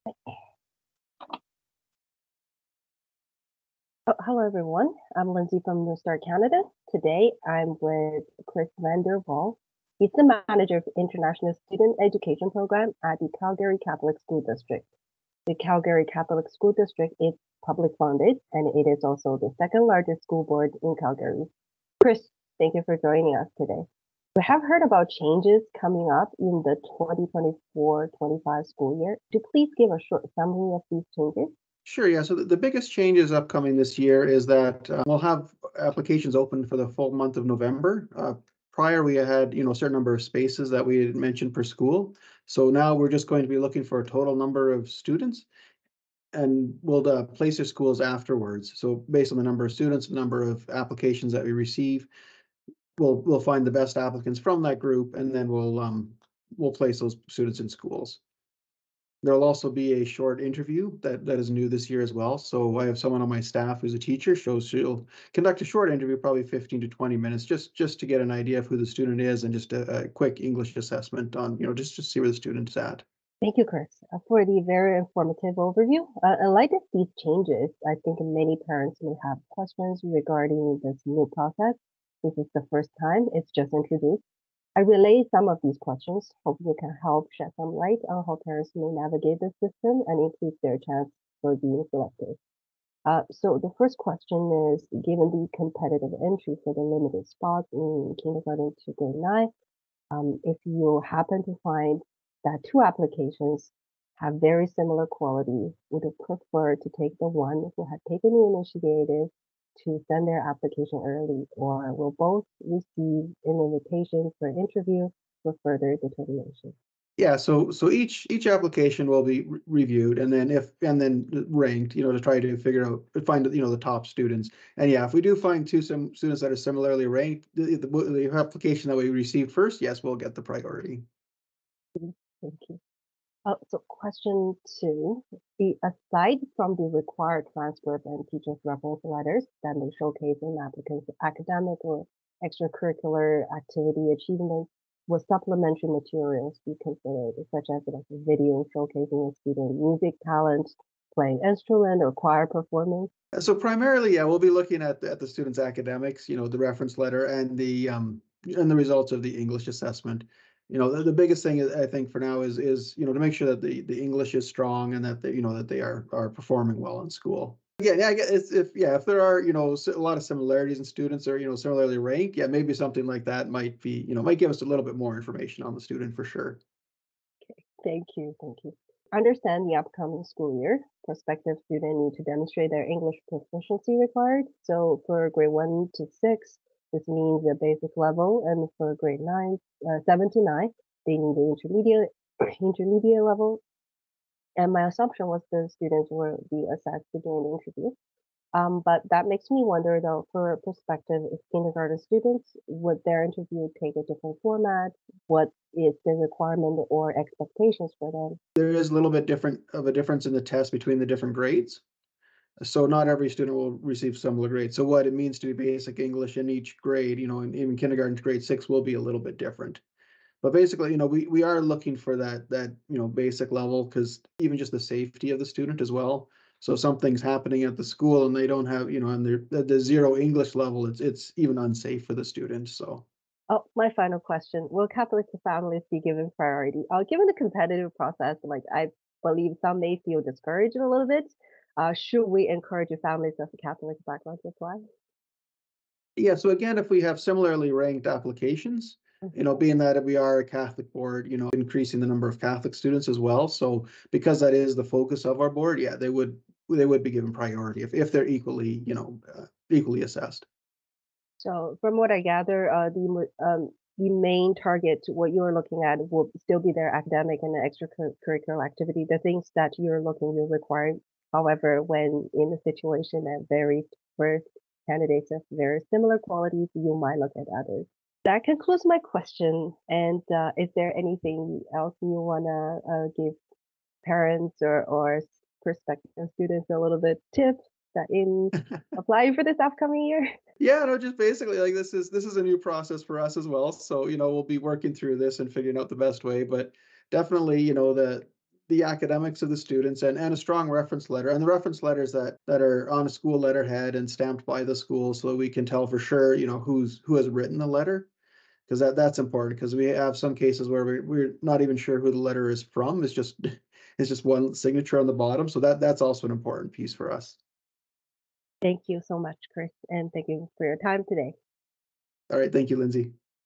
Oh, hello, everyone. I'm Lindsay from New Start Canada. Today, I'm with Chris Vander Wal. He's the manager of International Student Education Program at the Calgary Catholic School District. The Calgary Catholic School District is public funded, and it is also the second largest school board in Calgary. Chris, thank you for joining us today. We have heard about changes coming up in the 2024-25 school year. Could you please give a short summary of these changes? Sure, yeah. So the biggest changes upcoming this year is that we'll have applications open for the full month of November. Prior, we had a certain number of spaces that we had mentioned per school. So now we're just going to be looking for a total number of students, and we'll place their schools afterwards. So based on the number of students, the number of applications that we receive, we'll find the best applicants from that group, and then we'll place those students in schools. There'll also be a short interview that is new this year as well. So I have someone on my staff who's a teacher, so she'll conduct a short interview, probably 15 to 20 minutes, just to get an idea of who the student is and just a quick English assessment on, just to see where the student is at. Thank you, Chris, for the very informative overview. In light of these changes, I think many parents may have questions regarding this new process. This is the first time it's just introduced. I relay some of these questions, hoping it can help shed some light on how parents may navigate the system and increase their chance for being selected. So the first question is, given the competitive entry for the limited spots in kindergarten to grade 9, if you happen to find that two applications have very similar quality, would you prefer to take the one who had taken the initiative to send their application early, or will both receive an invitation for an interview for further determination? Yeah, so each application will be reviewed and then ranked, to try to find the top students. And yeah, if we do find some students that are similarly ranked, the application that we receive first, yes, we'll get the priority. Thank you. So question 2, aside from the required transcript and teachers' reference letters that may showcase an applicant's academic or extracurricular activity achievements, will supplementary materials be considered, such as like a video showcasing a student's music talent, playing instrument, or choir performance? So primarily, yeah, we'll be looking at the student's academics, the reference letter and the results of the English assessment. The biggest thing I think for now is to make sure that the English is strong and that they are performing well in school. Yeah, I guess if there are a lot of similarities in students or similarly ranked, yeah, maybe something like that might give us a little bit more information on the student for sure. Okay, thank you. Understand the upcoming school year, prospective students need to demonstrate their English proficiency required. So for grade 1 to 6, this means the basic level, and for grade 7 to 9, they need the intermediate level. And my assumption was the students will be assessed during the interview. But that makes me wonder, though, for prospective kindergarten students, would their interview take a different format? What is the requirement or expectations for them? There is a little bit of a difference in the test between the different grades. So not every student will receive similar grades. So what it means to be basic English in each grade, in kindergarten to grade 6 will be a little bit different. But basically, we are looking for that basic level, because even just the safety of the student as well. So if something's happening at the school and they don't have, and they're the zero English level, it's even unsafe for the student. So. Oh, my final question. Will Catholic families be given priority? Given the competitive process, I believe some may feel discouraged a little bit. Should we encourage families of Catholic background to apply? Yeah, so again, if we have similarly ranked applications, being that we are a Catholic board, increasing the number of Catholic students as well. So because that is the focus of our board, yeah, they would be given priority if they're equally assessed. So from what I gather, the main target, what you're looking at, will still be their academic and the extracurricular activity, the things that you're requiring. However, when in a situation that varies for candidates of very similar qualities, you might look at others. That concludes my question. And is there anything else you want to give parents or prospective students a little bit tips that in applying for this upcoming year? Yeah, no, just basically like this is a new process for us as well. So, we'll be working through this and figuring out the best way. But definitely, the academics of the students and a strong reference letter, and the reference letters that are on a school letterhead and stamped by the school, so we can tell for sure, who has written the letter, because that's important, because we have some cases where we're not even sure who the letter is from. It's just it's just one signature on the bottom, so that's also an important piece for us. Thank you so much, Chris, and thank you for your time today. All right, thank you, Lindsay.